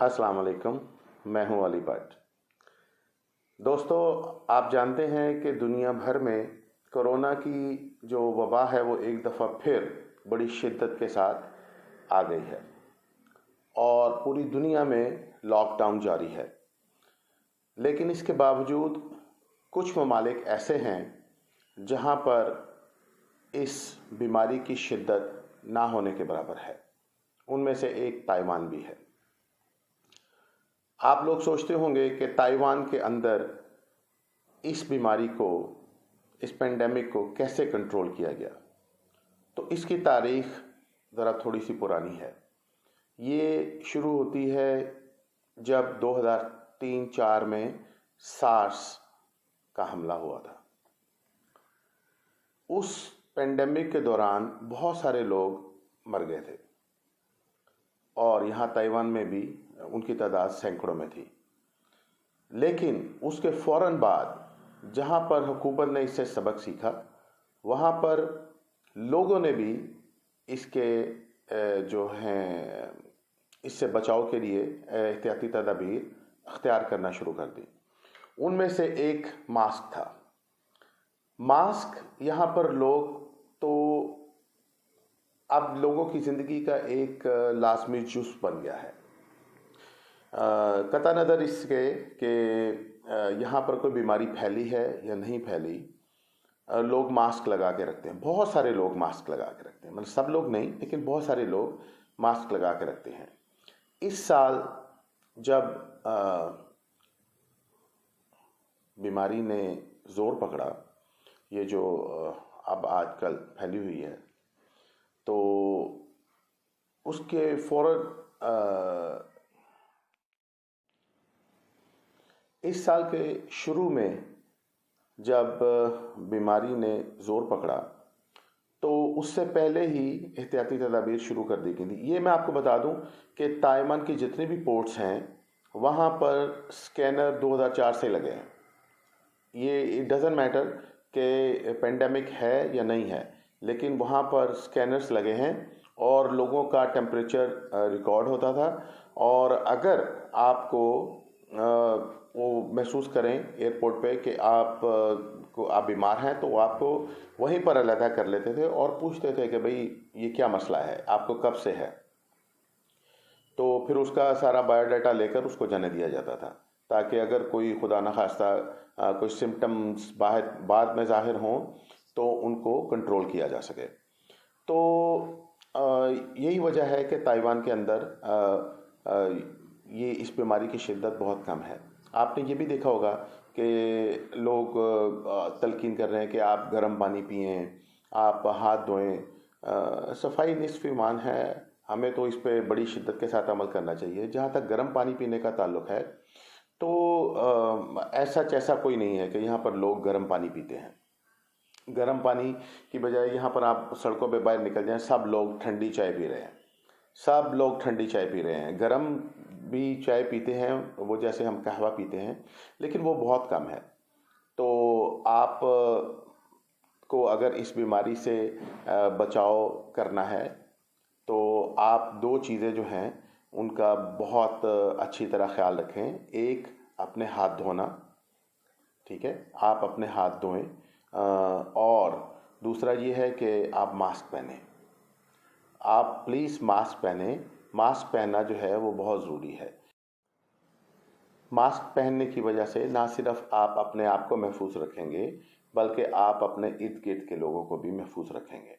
अस्सलाम वालेकुम। मैं हूं अली भट्ट। दोस्तों, आप जानते हैं कि दुनिया भर में कोरोना की जो वबा है वो एक दफ़ा फिर बड़ी शिद्दत के साथ आ गई है और पूरी दुनिया में लॉकडाउन जारी है। लेकिन इसके बावजूद कुछ ममालिक ऐसे हैं जहां पर इस बीमारी की शिद्दत ना होने के बराबर है। उनमें से एक ताइवान भी है। आप लोग सोचते होंगे कि ताइवान के अंदर इस बीमारी को, इस पेंडेमिक को कैसे कंट्रोल किया गया। तो इसकी तारीख ज़रा थोड़ी सी पुरानी है। ये शुरू होती है जब 2003-04 में सार्स का हमला हुआ था। उस पेंडेमिक के दौरान बहुत सारे लोग मर गए थे और यहाँ ताइवान में भी उनकी तादाद सैकड़ों में थी। लेकिन उसके फ़ौरन बाद जहाँ पर हुकूमत ने इससे सबक सीखा, वहाँ पर लोगों ने भी इसके जो हैं इससे बचाव के लिए एहतियाती तदाबीर अख्तियार करना शुरू कर दी। उनमें से एक मास्क था। मास्क यहाँ पर लोग तो अब लोगों की ज़िंदगी का एक लाजमी जुज़ बन गया है। कता नज़र इसके कि यहाँ पर कोई बीमारी फैली है या नहीं फैली, लोग मास्क लगा के रखते हैं। बहुत सारे लोग मास्क लगा के रखते हैं, मतलब सब लोग नहीं, लेकिन बहुत सारे लोग मास्क लगा के रखते हैं। इस साल जब बीमारी ने ज़ोर पकड़ा, ये जो अब आजकल फैली हुई है, तो उसके फ़ौरन इस साल के शुरू में जब बीमारी ने ज़ोर पकड़ा तो उससे पहले ही एहतियाती तदाबीर शुरू कर दी गई थी। ये मैं आपको बता दूं कि ताइवान की जितने भी पोर्ट्स हैं वहाँ पर स्कैनर 2004 से लगे हैं। ये इट डज़न्ट मैटर कि पेंडेमिक है या नहीं है, लेकिन वहाँ पर स्कैनर्स लगे हैं और लोगों का टेम्परेचर रिकॉर्ड होता था। और अगर आपको वो महसूस करें एयरपोर्ट पे कि आप बीमार हैं, तो आपको वहीं पर अलहदा कर लेते थे और पूछते थे कि भाई ये क्या मसला है, आपको कब से है। तो फिर उसका सारा बायोडाटा लेकर उसको जाने दिया जाता था, ताकि अगर कोई खुदा न खास्ता कोई सिम्टम्स बाद में ज़ाहिर हों तो उनको कंट्रोल किया जा सके। तो यही वजह है कि ताइवान के अंदर ये इस बीमारी की शिद्दत बहुत कम है। आपने ये भी देखा होगा कि लोग तलकीन कर रहे हैं कि आप गर्म पानी पिएं, आप हाथ धोएं। सफाई निस्फ़ ईमान है, हमें तो इस पे बड़ी शिद्दत के साथ अमल करना चाहिए। जहाँ तक गर्म पानी पीने का ताल्लुक़ है, तो ऐसा कोई नहीं है कि यहाँ पर लोग गर्म पानी पीते हैं। गर्म पानी की बजाय यहाँ पर आप सड़कों पे बाहर निकल जाएं, सब लोग ठंडी चाय पी रहे हैं। सब लोग ठंडी चाय पी रहे हैं। गर्म भी चाय पीते हैं, वो जैसे हम कहवा पीते हैं, लेकिन वो बहुत कम है। तो आप को अगर इस बीमारी से बचाव करना है तो आप दो चीज़ें जो हैं उनका बहुत अच्छी तरह ख्याल रखें। एक, अपने हाथ धोना, ठीक है, आप अपने हाथ धोएं। और दूसरा ये है कि आप मास्क पहनें। आप प्लीज़ मास्क पहनें। मास्क पहनना जो है वो बहुत ज़रूरी है। मास्क पहनने की वजह से ना सिर्फ आप अपने आप को महफूज रखेंगे, बल्कि आप अपने इर्द गिर्द के लोगों को भी महफूज रखेंगे।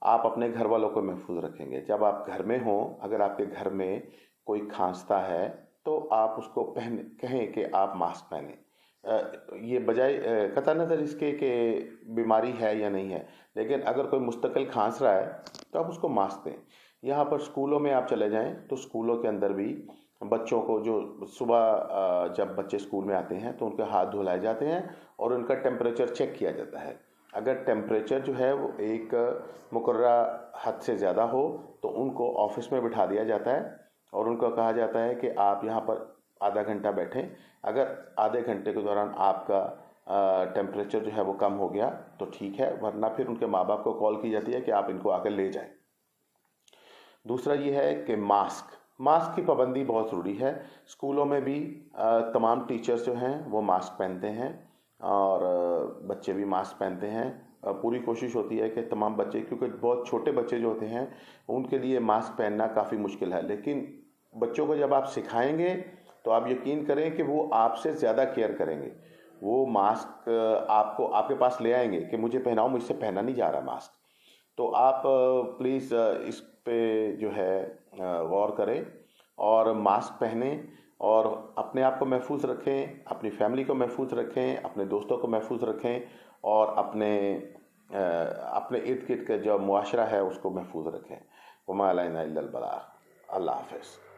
आप अपने घर वालों को महफूज रखेंगे। जब आप घर में हों, अगर आपके घर में कोई खांसता है तो आप उसको कहें कि आप मास्क पहनें। ये बजाय कता नज़र इसके कि बीमारी है या नहीं है, लेकिन अगर कोई मुस्तकिल खांस रहा है तो आप उसको मास्क दें। यहाँ पर स्कूलों में आप चले जाएं तो स्कूलों के अंदर भी बच्चों को, जो सुबह जब बच्चे स्कूल में आते हैं तो उनके हाथ धुलाए जाते हैं और उनका टेम्परेचर चेक किया जाता है। अगर टेम्परेचर जो है वो एक मुकर्ररा हद से ज़्यादा हो तो उनको ऑफिस में बिठा दिया जाता है और उनको कहा जाता है कि आप यहाँ पर आधा घंटा बैठें। अगर आधे घंटे के दौरान आपका टेम्परेचर जो है वो कम हो गया तो ठीक है, वरना फिर उनके माँ बाप को कॉल की जाती है कि आप इनको आकर ले जाएं। दूसरा ये है कि मास्क की पाबंदी बहुत ज़रूरी है। स्कूलों में भी तमाम टीचर्स जो हैं वो मास्क पहनते हैं और बच्चे भी मास्क पहनते हैं। पूरी कोशिश होती है कि तमाम बच्चे, क्योंकि बहुत छोटे बच्चे जो होते हैं उनके लिए मास्क पहनना काफ़ी मुश्किल है, लेकिन बच्चों को जब आप सिखाएंगे तो आप यकीन करें कि वो आपसे ज़्यादा केयर करेंगे। वो मास्क आपको आपके पास ले आएंगे कि मुझे पहनाओ, मुझसे पहना नहीं जा रहा मास्क। तो आप प्लीज़ इस पे जो है गौर करें और मास्क पहनें और अपने आप को महफूज रखें, अपनी फैमिली को महफूज रखें, अपने दोस्तों को महफूज रखें और अपने इर्द गिर्द का जो मुआशरा है उसको महफूज रखें। वमा अलैना इल्लल बलाग। अल्लाह हाफ़िज़।